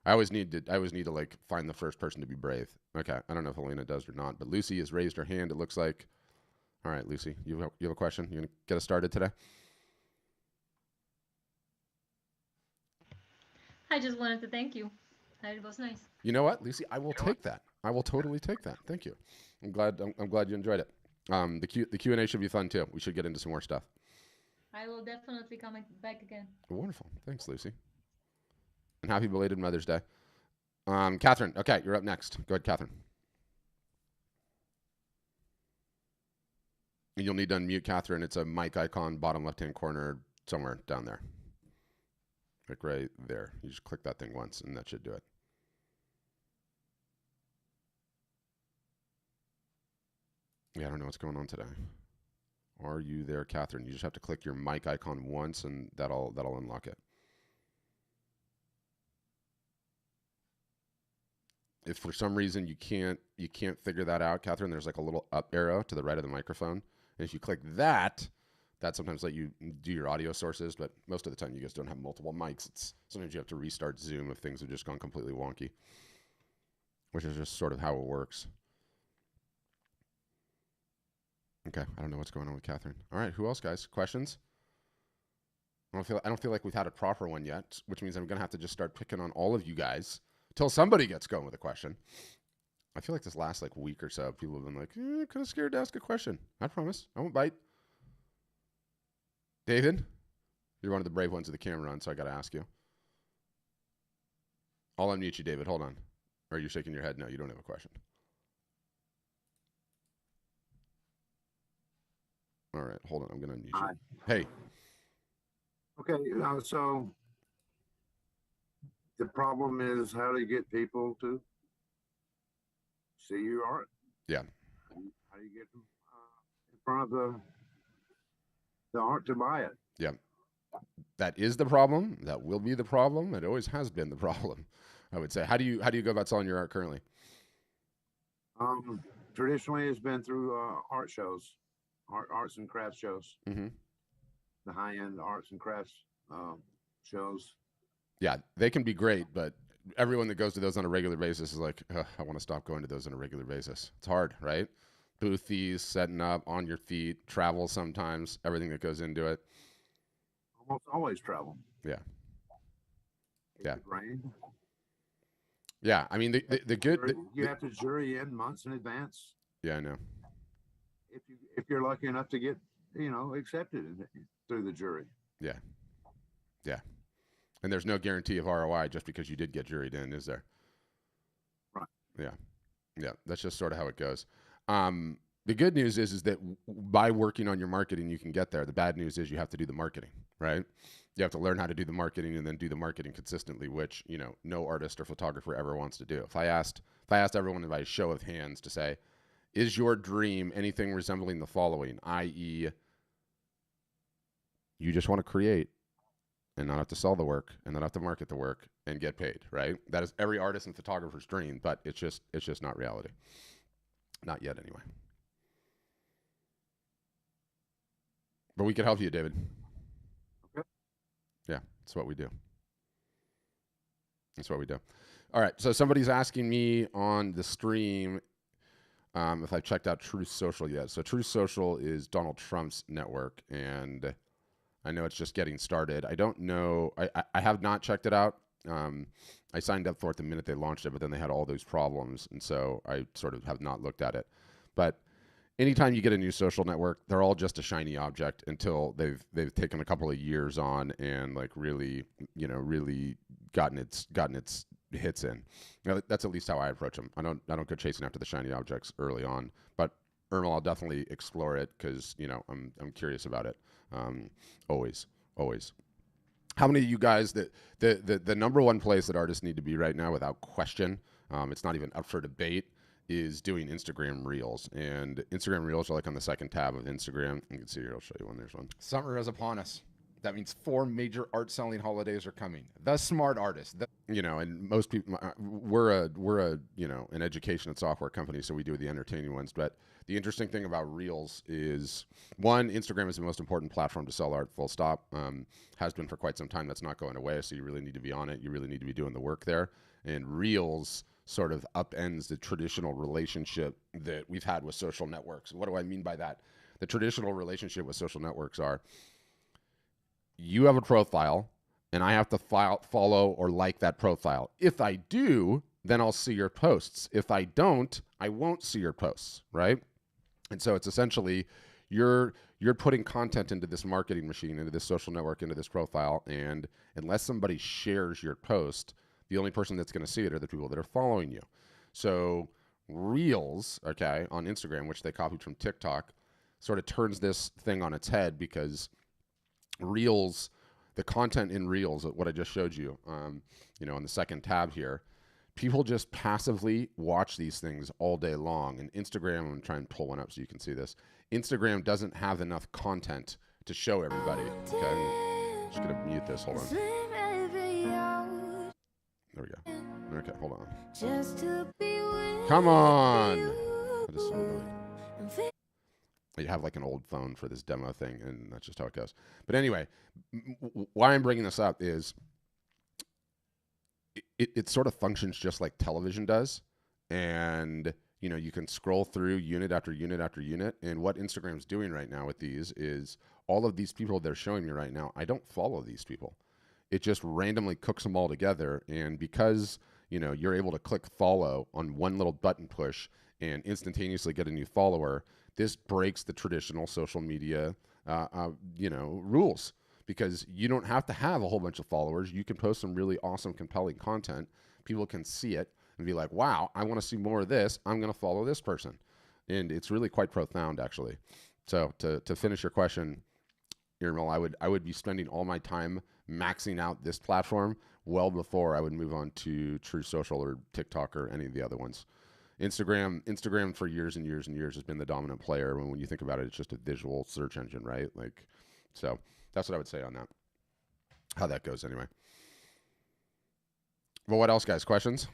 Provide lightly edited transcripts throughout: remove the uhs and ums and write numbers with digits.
I always need to like find the first person to be brave. Okay, I don't know if Elena does or not, but Lucy has raised her hand. It looks like. All right, Lucy, you have a question? You gonna get us started today? I just wanted to thank you. It was nice. You know what, Lucy? I will take that. I will totally take that. Thank you. I'm glad you enjoyed it. The Q&A should be fun too. We should get into some more stuff. I will definitely come back again. Wonderful. Thanks, Lucy. And happy belated Mother's Day. Catherine. Okay, you're up next. Go ahead, Catherine. You'll need to unmute Catherine. It's a mic icon, bottom left-hand corner, somewhere down there. Like right there. You just click that thing once, and that should do it. Yeah, I don't know what's going on today. Are you there, Catherine? You just have to click your mic icon once, and that'll unlock it. If for some reason you can't figure that out, Catherine, there's like a little up arrow to the right of the microphone, and if you click that, that sometimes let you do your audio sources, but most of the time you guys don't have multiple mics. It's sometimes you have to restart Zoom if things have just gone completely wonky, which is just sort of how it works. Okay, I don't know what's going on with Catherine. All right, who else, guys? Questions? I don't feel like we've had a proper one yet, which means I'm gonna have to just start picking on all of you guys until somebody gets going with a question. I feel like this last like week or so, people have been like, kind of scared to ask a question. I promise, I won't bite. David, you're one of the brave ones with the camera on, so I got to ask you. I'll unmute you, David. Hold on. Or are you shaking your head? No, you don't have a question. All right, hold on. I'm gonna unmute you. Hi. Hey, Okay, so the problem is how to get people to see your art. yeah, How do you get them in front of the art to buy it? yeah. That is the problem. That will be the problem. It always has been the problem. I would say. How do you go about selling your art currently? Um, Traditionally, it's been through art shows, arts and crafts shows, Mm-hmm. the high end arts and crafts shows. Yeah, they can be great, but everyone that goes to those on a regular basis is like, I want to stop going to those on a regular basis. It's hard, right? Booth fees, setting up on your feet, travel sometimes, everything that goes into it. Almost always travel. Yeah, It yeah, could rain. yeah. I mean, the good. You have to jury in months in advance Yeah, I know. if you're lucky enough to get accepted through the jury. Yeah, yeah. And there's no guarantee of ROI just because you did get juried in, is there? Right. Yeah, yeah. That's just sort of how it goes. The good news is that by working on your marketing, you can get there. The bad news is you have to do the marketing, right? You have to learn how to do the marketing and then do the marketing consistently, which no artist or photographer ever wants to do. If I asked everyone by a show of hands to say, is your dream anything resembling the following, i.e., you just want to create and not have to sell the work and not have to market the work and get paid, right? That is every artist and photographer's dream, but it's just not reality. Not yet anyway. But we can help you, David. Okay. Yeah, that's what we do. That's what we do. All right. So somebody's asking me on the stream if I've checked out Truth Social yet. So Truth Social is Donald Trump's network, and I know it's just getting started. I don't know. I have not checked it out. I signed up for it the minute they launched it, but then they had all those problems, and so I sort of have not looked at it. But anytime you get a new social network, they're all just a shiny object until they've taken a couple of years on and like really gotten its hits in. That's at least how I approach them. I don't go chasing after the shiny objects early on, but Irma, I'll definitely explore it because I'm curious about it. Always, always. How many of you guys the number one place that artists need to be right now, without question, it's not even up for debate, is doing Instagram Reels. And Instagram Reels are like on the second tab of Instagram. You can see here, I'll show you one. There's one. Summer is upon us. That means 4 major art selling holidays are coming. The smart artist, and most people, we're a an education and software company, so we do the entertaining ones. But the interesting thing about Reels is, one, Instagram is the most important platform to sell art. Full stop. Has been for quite some time. That's not going away. So you really need to be on it. You really need to be doing the work there. And Reels sort of upends the traditional relationship that we've had with social networks. What do I mean by that? The traditional relationship with social networks are, you have a profile and I have to follow or like that profile. If I do, then I'll see your posts. If I don't, I won't see your posts, right? And so it's essentially you're putting content into this marketing machine, into this social network, into this profile, and unless somebody shares your post, the only person that's going to see it are the people that are following you. So Reels, okay, on Instagram, which they copied from TikTok, sort of turns this thing on its head, because Reels, the content in Reels, what I just showed you, on the second tab here, people just passively watch these things all day long. And Instagram, I'm going to try and pull one up so you can see this. Instagram doesn't have enough content to show everybody. Okay, I'm just going to mute this. Hold on. There we go. Okay, hold on. Come on. That is so annoying. You have like an old phone for this demo thing, and that's just how it goes. But anyway, why I'm bringing this up is it sort of functions just like television does. And, you can scroll through unit after unit after unit. And what Instagram's doing right now with these is, all of these people they're showing me right now, I don't follow these people. It just randomly cooks them all together. And because, you're able to click follow on one little button push and instantaneously get a new follower, this breaks the traditional social media, rules, because you don't have to have a whole bunch of followers. You can post some really awesome, compelling content. People can see it and be like, wow, I want to see more of this. I'm going to follow this person. And it's really quite profound, actually. So to finish your question, Irmel, I would be spending all my time maxing out this platform well before I would move on to True Social or TikTok or any of the other ones. Instagram for years and years and years has been the dominant player. When you think about it, it's just a visual search engine, right? So that's what I would say on that. How that goes anyway. Well, what else, guys? Questions?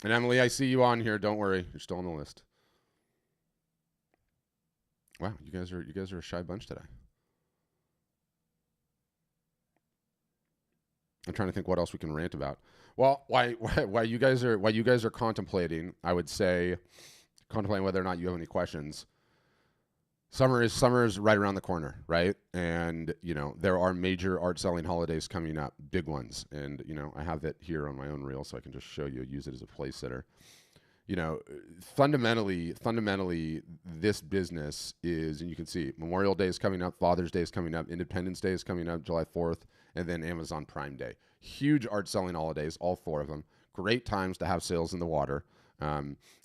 And Emily, I see you on here. Don't worry, you're still on the list. Wow, you guys are a shy bunch today. I'm trying to think what else we can rant about. Well, why you guys are contemplating, I would say, contemplating whether or not you have any questions. Summer is right around the corner, right? And there are major art selling holidays coming up, big ones. And I have it here on my own reel, so I can just show you, use it as a place setter. Fundamentally, this business is, and you can see Memorial Day is coming up, Father's Day is coming up, Independence Day is coming up, July 4th, and then Amazon Prime Day. Huge art selling holidays, all 4 of them. Great times to have sales in the water.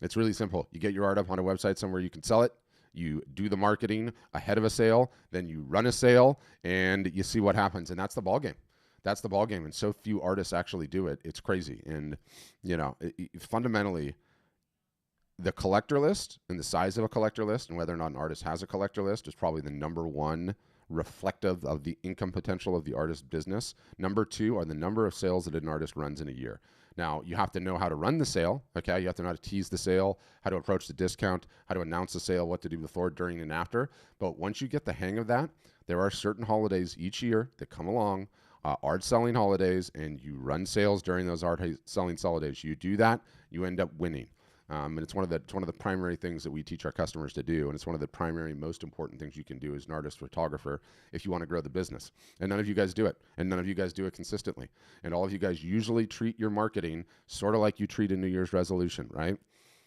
It's really simple. You get your art up on a website somewhere you can sell it. You do the marketing ahead of a sale, then you run a sale, and you see what happens. And that's the ballgame. That's the ballgame. And so few artists actually do it. It's crazy. And, fundamentally, the collector list and the size of a collector list and whether or not an artist has a collector list is probably the number one reflective of the income potential of the artist's business. Number 2 are the number of sales that an artist runs in a year. Now, you have to know how to run the sale, okay? You have to know how to tease the sale, how to approach the discount, how to announce the sale, what to do before, during, and after. But once you get the hang of that, there are certain holidays each year that come along, art selling holidays, and you run sales during those art selling holidays. You do that, you end up winning. And it's one of the primary things that we teach our customers to do, and it's one of the primary most important things you can do as an artist photographer if you want to grow the business. And none of you guys do it, and none of you guys do it consistently. And all of you guys usually treat your marketing sort of like you treat a New Year's resolution, right?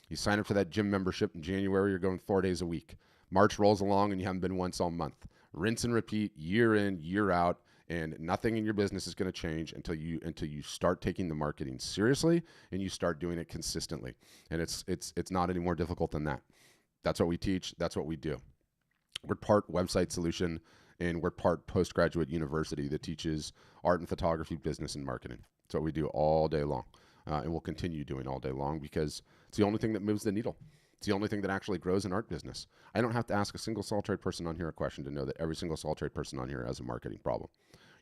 You sign up for that gym membership in January, you're going 4 days a week. March rolls along and you haven't been once all month. Rinse and repeat, year in, year out. And nothing in your business is going to change until you start taking the marketing seriously and you start doing it consistently. And it's not any more difficult than that. That's what we teach. That's what we do. We're part website solution, and we're part postgraduate university that teaches art and photography, business, and marketing. That's what we do all day long, and we'll continue doing all day long because it's the only thing that moves the needle. It's the only thing that actually grows an art business. I don't have to ask a single solitary person on here a question to know that every single solitary person on here has a marketing problem.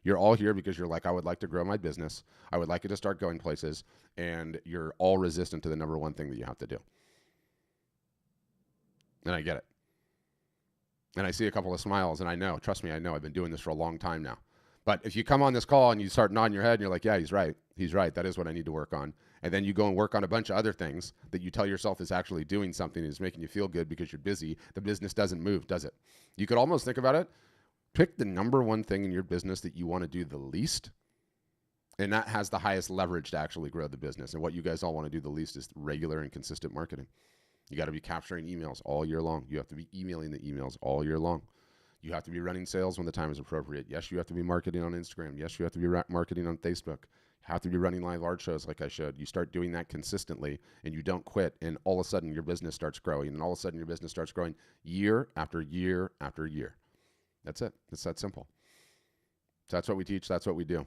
You're all here because you're like, I would like to grow my business. I would like it to start going places. And you're all resistant to the number one thing that you have to do. And I get it. And I see a couple of smiles, and I know, trust me, I know, I've been doing this for a long time now. But if you come on this call and you start nodding your head and you're like, yeah, he's right. He's right. That is what I need to work on. And then you go and work on a bunch of other things that you tell yourself is actually doing something and is making you feel good because you're busy. The business doesn't move, does it? You could almost think about it. Pick the number one thing in your business that you want to do the least. And that has the highest leverage to actually grow the business. And what you guys all want to do the least is regular and consistent marketing. You got to be capturing emails all year long. You have to be emailing the emails all year long. You have to be running sales when the time is appropriate. Yes, you have to be marketing on Instagram. Yes, you have to be marketing on Facebook. You have to be running live art shows like I showed. You start doing that consistently and you don't quit, and all of a sudden your business starts growing, and all of a sudden your business starts growing year after year after year. That's it. It's that simple. So that's what we teach. That's what we do.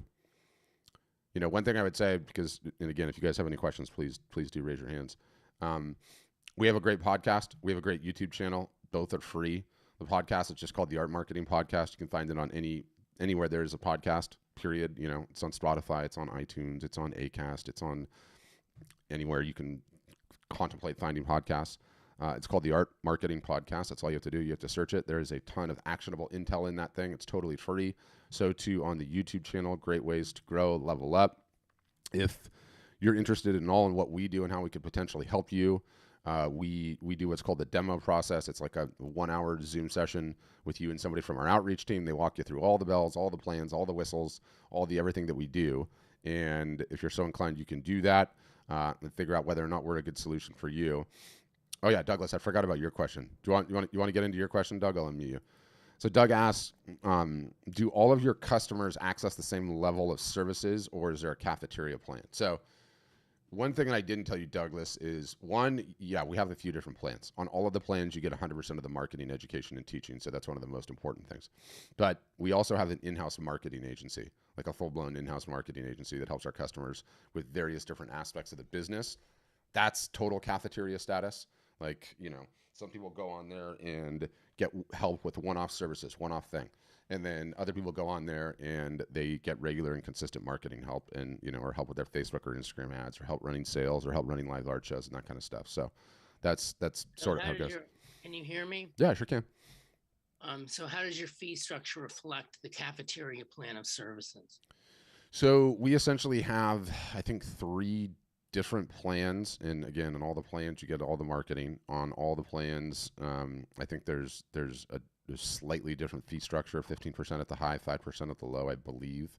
You know, one thing I would say, because, and again, if you guys have any questions, please do raise your hands. We have a great podcast. We have a great YouTube channel. Both are free. The podcast is just called the Art Marketing Podcast. You can find it on anywhere there is a podcast, period. You know, it's on Spotify, it's on iTunes, it's on Acast, it's on anywhere you can contemplate finding podcasts. It's called the Art Marketing Podcast. That's all you have to do. You have to search it. There is a ton of actionable intel in that thing. It's totally free. So too on the YouTube channel, great ways to grow, level up. If you're interested in all in what we do and how we could potentially help you, we do what's called the demo process. It's like a 1 hour Zoom session with you and somebody from our outreach team. They walk you through all the bells, all the plans, all the whistles, all the everything that we do. And if you're so inclined, you can do that and figure out whether or not we're a good solution for you. Oh yeah, Douglas, I forgot about your question. You want to get into your question, Doug? I'll unmute you. So Doug asks, do all of your customers access the same level of services, or is there a cafeteria plan? So one thing that I didn't tell you, Douglas, is one, yeah, we have a few different plans. On all of the plans, you get 100% of the marketing, education, and teaching. So that's one of the most important things. But we also have an in-house marketing agency, like a full-blown in-house marketing agency that helps our customers with various different aspects of the business. That's total cafeteria status. Like, you know, some people go on there and get help with one-off services, one-off thing. And then other people go on there and they get regular and consistent marketing help, and, you know, or help with their Facebook or Instagram ads, or help running sales, or help running live art shows and that kind of stuff. So that's sort of how it goes. Can you hear me? Yeah, I sure can. So how does your fee structure reflect the cafeteria plan of services? So we essentially have, I think, 3 different plans. And again, on all the plans, you get all the marketing. On all the plans, I think there's a slightly different fee structure, 15% at the high, 5% at the low, I believe.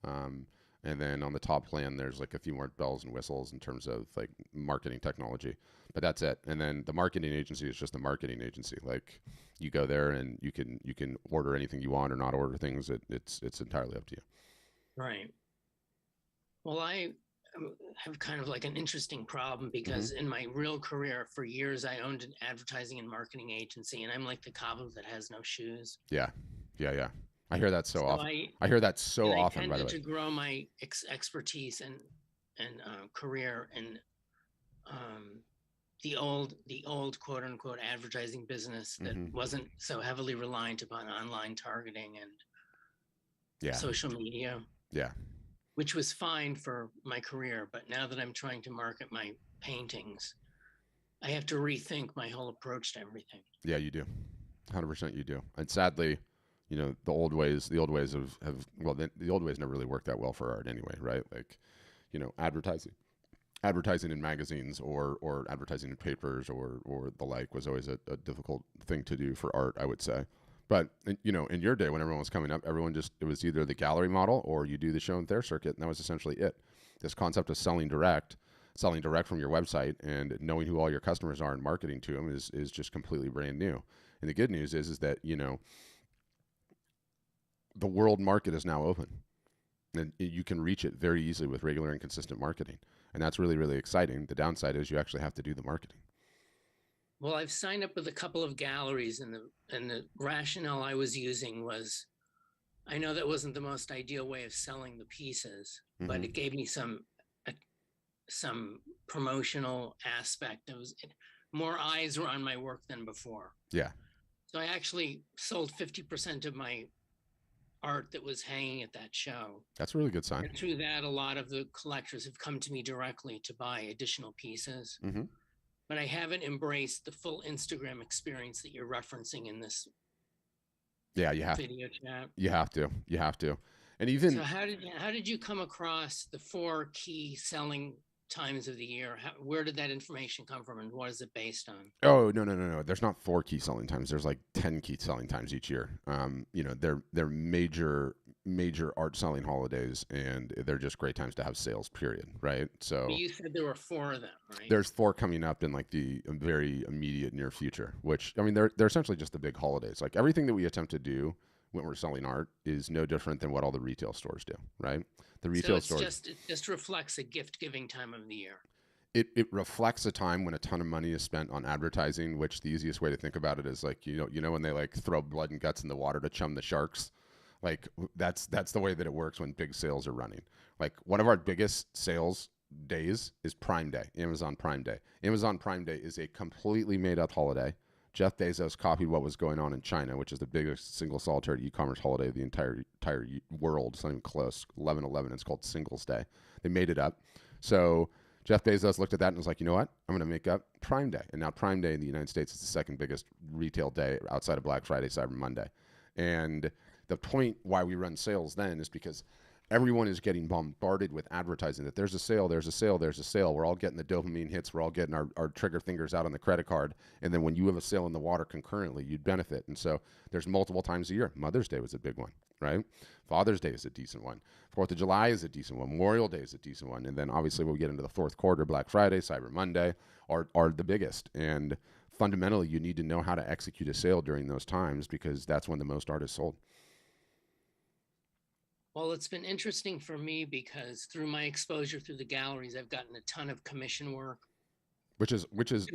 And then on the top plan, there's like a few more bells and whistles in terms of like marketing technology, but that's it. And then the marketing agency is just a marketing agency. Like, you go there and you can order anything you want or not order things. It's entirely up to you. Right. Well, I have kind of like an interesting problem because in my real career for years, I owned an advertising and marketing agency, and I'm like the cobbler that has no shoes. Yeah. I hear that so often. I hear that so often, by the way. I tended to grow my expertise and career in the old quote unquote advertising business that wasn't so heavily reliant upon online targeting and social media. Yeah. Which was fine for my career, but now that I'm trying to market my paintings, I have to rethink my whole approach to everything. Yeah, you do. 100% you do. And sadly, you know, the old ways the old ways never really worked that well for art anyway, right? Like, you know, advertising in magazines or advertising in papers or the like was always a difficult thing to do for art, I would say. But, you know, in your day when everyone was coming up, it was either the gallery model or you do the show and tell circuit, and that was essentially it. This concept of selling direct from your website and knowing who all your customers are and marketing to them is just completely brand new. And the good news is that, you know, the world market is now open, and you can reach it very easily with regular and consistent marketing. And that's really, really exciting. The downside is you actually have to do the marketing. Well, I've signed up with a couple of galleries, and the rationale I was using was, I know that wasn't the most ideal way of selling the pieces, but it gave me some promotional aspect. more eyes were on my work than before. Yeah. So I actually sold 50% of my art that was hanging at that show. That's a really good sign. And through that, a lot of the collectors have come to me directly to buy additional pieces. Mm-hmm. But I haven't embraced the full Instagram experience that you're referencing in this video chat. You have to. And even so how did you come across the 4 key selling times of the year? Where did that information come from, and what is it based on? Oh, no. There's not 4 key selling times. There's like 10 key selling times each year. They're major art selling holidays, and they're just great times to have sales, period. Right. So but you said there were 4 of them, right? There's 4 coming up in like the very immediate near future, which, I mean, they're essentially just the big holidays. Like everything that we attempt to do when we're selling art is no different than what all the retail stores do, right? The retail stores. It just reflects a gift giving time of the year. It reflects a time when a ton of money is spent on advertising, which the easiest way to think about it is like, when they like throw blood and guts in the water to chum the sharks. Like that's the way that it works when big sales are running. Like one of our biggest sales days is Prime Day, Amazon Prime Day. Amazon Prime Day is a completely made up holiday. Jeff Bezos copied what was going on in China, which is the biggest single solitary e-commerce holiday of the entire world. It's not even close. 11/11. It's called Singles Day. They made it up. So Jeff Bezos looked at that and was like, you know what? I'm going to make up Prime Day. And now Prime Day in the United States is the second biggest retail day outside of Black Friday, Cyber Monday. And the point why we run sales then is because everyone is getting bombarded with advertising that there's a sale, there's a sale, there's a sale. We're all getting the dopamine hits. We're all getting our trigger fingers out on the credit card. And then when you have a sale in the water concurrently, you'd benefit. And so there's multiple times a year. Mother's Day was a big one, right? Father's Day is a decent one. 4th of July is a decent one. Memorial Day is a decent one. And then obviously when we get into the fourth quarter, Black Friday, Cyber Monday are the biggest. And fundamentally, you need to know how to execute a sale during those times because that's when the most art is sold. Well, it's been interesting for me because through my exposure through the galleries, I've gotten a ton of commission work. Which is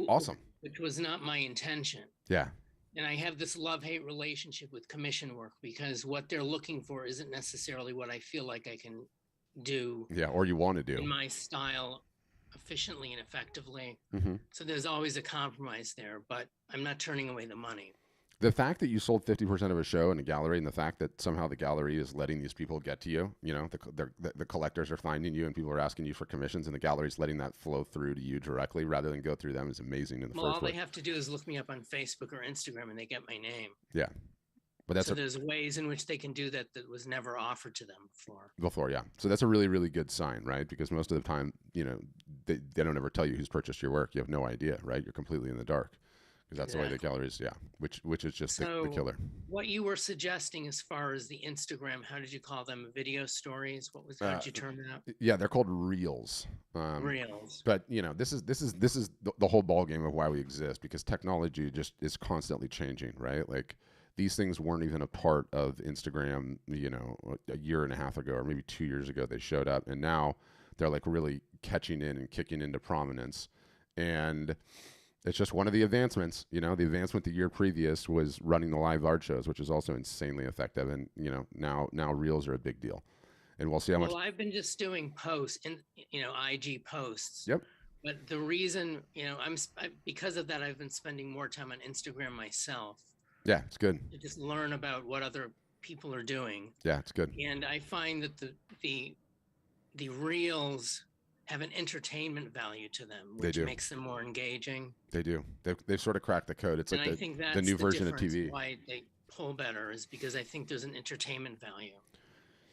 awesome. Which was not my intention. Yeah. And I have this love-hate relationship with commission work because what they're looking for isn't necessarily what I feel like I can do. Yeah, or you want to do. In my style efficiently and effectively. Mm-hmm. So there's always a compromise there, but I'm not turning away the money. The fact that you sold 50% of a show in a gallery and the fact that somehow the gallery is letting these people get to you, the collectors are finding you and people are asking you for commissions and the gallery's letting that flow through to you directly rather than go through them is amazing in the first place. All they have to do is look me up on Facebook or Instagram and they get my name. Yeah. But there's ways in which they can do that was never offered to them before. Yeah. So that's a really, really good sign, right? Because most of the time, they don't ever tell you who's purchased your work. You have no idea, right? You're completely in the dark. Because that's the way the galleries, which is just the killer. What you were suggesting as far as the Instagram, how did you call them? Video stories? How did you term that? Yeah, they're called reels. Reels. But this is the whole ballgame of why we exist because technology just is constantly changing, right? Like these things weren't even a part of Instagram, a year and a half ago or maybe 2 years ago they showed up, and now they're like really catching in and kicking into prominence, and it's just one of the advancements. The advancement the year previous was running the live art shows, which is also insanely effective. And, now reels are a big deal. And we'll see how much. Well, I've been just doing posts and, IG posts. Yep. But the reason, because of that, I've been spending more time on Instagram myself. Yeah, it's good. To just learn about what other people are doing. Yeah, it's good. And I find that the reels have an entertainment value to them, which makes them more engaging. They do. They've sort of cracked the code. It's like the new version of TV. Why they pull better is because I think there's an entertainment value.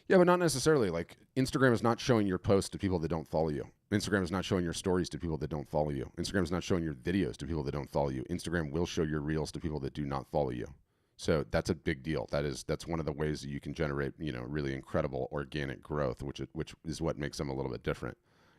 Yeah, but not necessarily. Like Instagram is not showing your posts to people that don't follow you. Instagram is not showing your stories to people that don't follow you. Instagram is not showing your videos to people that don't follow you. Instagram will show your reels to people that do not follow you. So that's a big deal. That's one of the ways that you can generate, really incredible organic growth, which is what makes them a little bit different.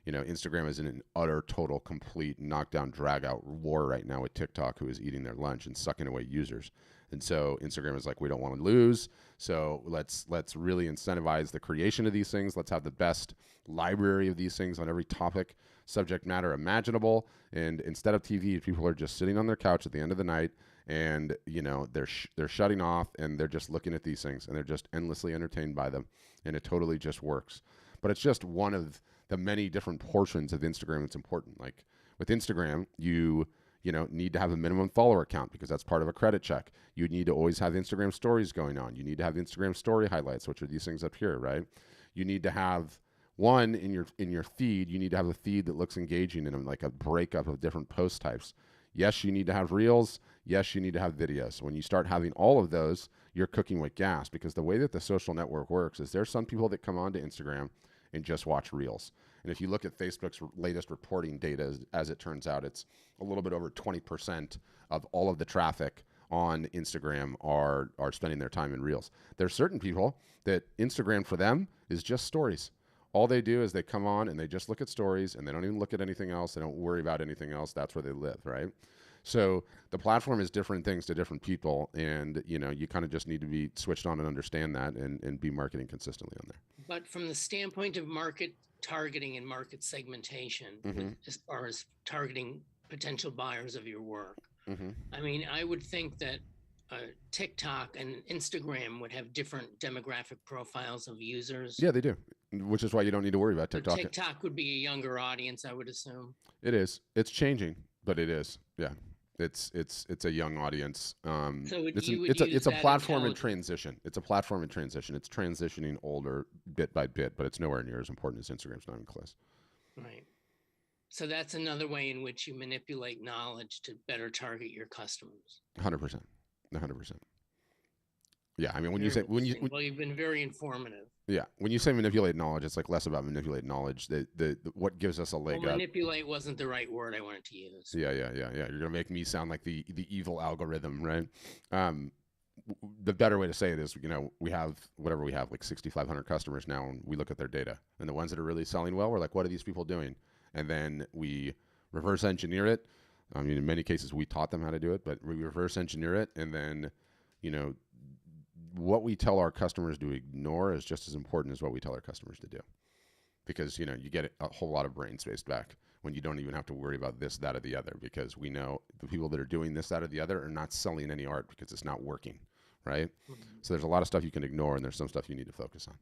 Instagram is in an utter, total, complete knockdown, drag-out war right now with TikTok, who is eating their lunch and sucking away users. And so Instagram is like, we don't want to lose. So let's really incentivize the creation of these things. Let's have the best library of these things on every topic, subject matter imaginable. And instead of TV, people are just sitting on their couch at the end of the night and, they're shutting off and they're just looking at these things and they're just endlessly entertained by them. And it totally just works. But it's just one of the many different portions of Instagram that's important. Like with Instagram, you need to have a minimum follower count because that's part of a credit check. You need to always have Instagram stories going on. You need to have Instagram story highlights, which are these things up here, right? You need to have one in your feed. You need to have a feed that looks engaging and like a breakup of different post types. Yes, you need to have reels. Yes, you need to have videos. When you start having all of those, you're cooking with gas, because the way that the social network works is there's some people that come onto Instagram and just watch reels. And if you look at Facebook's latest reporting data, as it turns out, it's a little bit over 20% of all of the traffic on Instagram are spending their time in reels. There's certain people that Instagram for them is just stories. All they do is they come on and they just look at stories, and they don't even look at anything else. They don't worry about anything else. That's where they live, right? So the platform is different things to different people, and you kind of just need to be switched on and understand that, and be marketing consistently on there. But from the standpoint of market targeting and market segmentation, as far as targeting potential buyers of your work, I mean, I would think that TikTok and Instagram would have different demographic profiles of users. Yeah, they do, which is why you don't need to worry about TikTok. So TikTok would be a younger audience, I would assume. It is. It's changing, but it is. Yeah. It's a young audience. So it's a platform in transition. It's a platform in transition. It's transitioning older bit by bit, but it's nowhere near as important as Instagram's, not even close. Right. So that's another way in which you manipulate knowledge to better target your customers. 100%. 100%. Yeah, I mean, when you've been very informative. Yeah, when you say manipulate knowledge, it's like less about manipulate knowledge. The what gives us a leg up. Manipulate wasn't the right word I wanted to use. Yeah. You're gonna make me sound like the evil algorithm, right? The better way to say it is, we have whatever we have, like 6,500 customers now, and we look at their data, and the ones that are really selling well, we're like, what are these people doing? And then we reverse engineer it. I mean, in many cases, we taught them how to do it, but we reverse engineer it, and then, what we tell our customers to ignore is just as important as what we tell our customers to do, because you get a whole lot of brain space back when you don't even have to worry about this, that, or the other, because we know the people that are doing this, that, or the other are not selling any art because it's not working, right? So there's a lot of stuff you can ignore, and there's some stuff you need to focus on.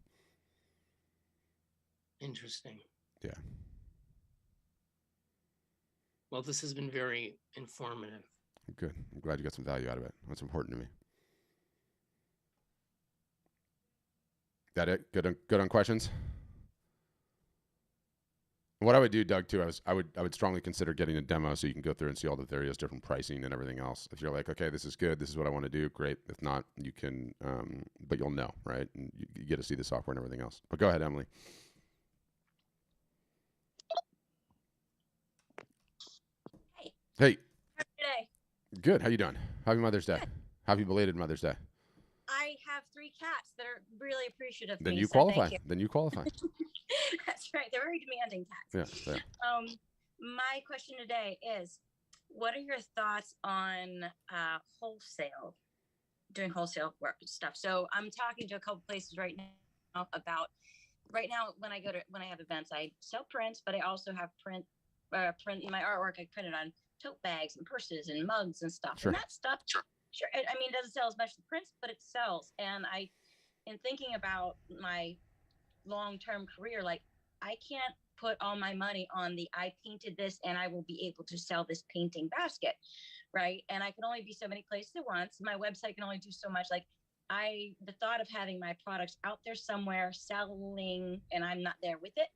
Interesting. Yeah. Well, this has been very informative. Good. I'm glad you got some value out of it. That's important to me. That it? Good on questions? What I would do, Doug, too, I would strongly consider getting a demo so you can go through and see all the various different pricing and everything else. If you're like, okay, this is good, this is what I want to do, great. If not, you can, but you'll know, right? And you get to see the software and everything else. But go ahead, Emily. Hey. How are you today? Good. How you doing? Happy Mother's Day. Happy belated Mother's Day. I have 3 cats that are really appreciative of Then me. you so qualify. thank you. Then you qualify. That's right. They're very demanding cats. Yeah. My question today is, what are your thoughts on wholesale, doing wholesale work and stuff? So I'm talking to a couple places right now about, when I have events, I sell prints, but I also have print my artwork. I print it on tote bags and purses and mugs and stuff. Sure. And that stuff, sure. I mean, it doesn't sell as much as the prints, but it sells. And in thinking about my long-term career, like, I can't put all my money on I painted this and I will be able to sell this painting basket, right? And I can only be so many places at once. My website can only do so much. Like, the thought of having my products out there somewhere selling and I'm not there with it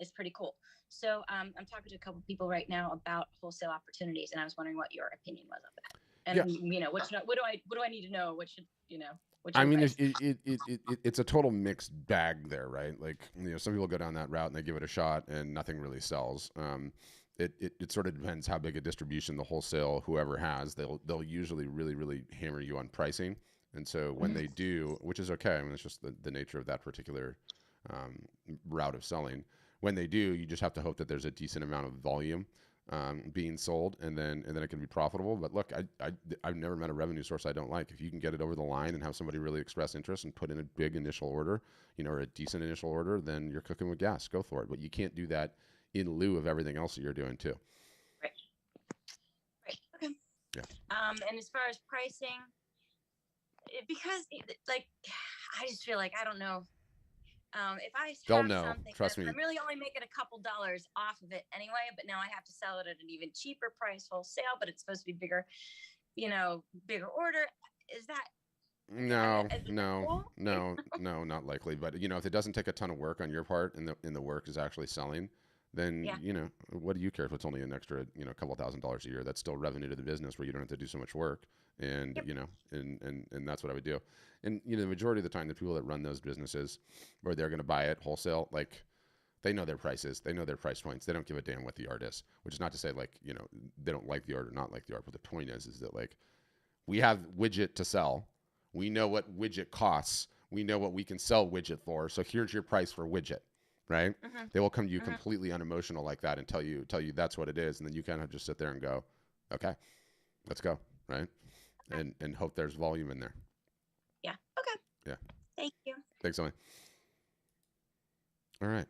is pretty cool. So I'm talking to a couple people right now about wholesale opportunities, and I was wondering what your opinion was of that. And what do I need to know? What should I mean, it's a total mixed bag there, right? Like, some people go down that route and they give it a shot and nothing really sells. It sort of depends how big a distribution the wholesale whoever has. They'll usually really, really hammer you on pricing. And so when they do, which is okay, I mean, it's just the nature of that particular route of selling. When they do, you just have to hope that there's a decent amount of volume being sold, and then it can be profitable. But look, I've never met a revenue source I don't like. If you can get it over the line and have somebody really express interest and put in a big initial order, or a decent initial order, then you're cooking with gas. Go for it. But you can't do that in lieu of everything else that you're doing too. Right. Okay. Yeah. And as far as pricing, because like, I just feel like, I don't know. If I They'll have know, something, trust me. I'm really only making a couple dollars off of it anyway, but now I have to sell it at an even cheaper price wholesale, but it's supposed to be bigger, bigger order. Is that No, is it no, cool? no, not likely. But if it doesn't take a ton of work on your part and the work is actually selling, then Yeah. what do you care if it's only an extra couple $1,000s a year? That's still revenue to the business where you don't have to do so much work. And Yep. and that's what I would do. And the majority of the time, the people that run those businesses, where they're going to buy it wholesale, like they know their prices, they know their price points. They don't give a damn what the art is. Which is not to say like they don't like the art or not like the art. But the point is that like we have widget to sell. We know what widget costs. We know what we can sell widget for. So here's your price for widget, right? Mm-hmm. They will come to you completely unemotional like that and tell you that's what it is, and then you kind of just sit there and go, okay, let's go, right? Okay. And hope there's volume in there. Yeah. Okay. Yeah. Thank you. Thanks, Emily. All right.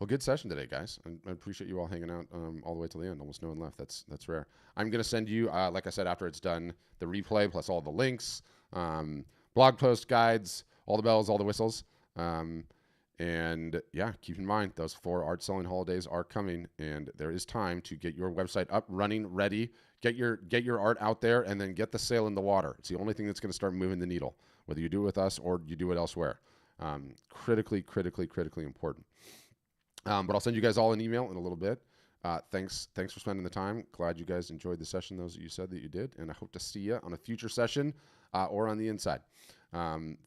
Well, good session today, guys. I appreciate you all hanging out all the way till the end. Almost no one left. That's rare. I'm going to send you, like I said, after it's done, the replay plus all the links, blog post guides, all the bells, all the whistles. And yeah, keep in mind, those 4 art selling holidays are coming, and there is time to get your website up, running, ready, get your art out there, and then get the sale in the water. It's the only thing that's going to start moving the needle, whether you do it with us or you do it elsewhere. Critically important. But I'll send you guys all an email in a little bit. Thanks for spending the time. Glad you guys enjoyed the session, those that you said that you did, and I hope to see you on a future session or on the inside. Thank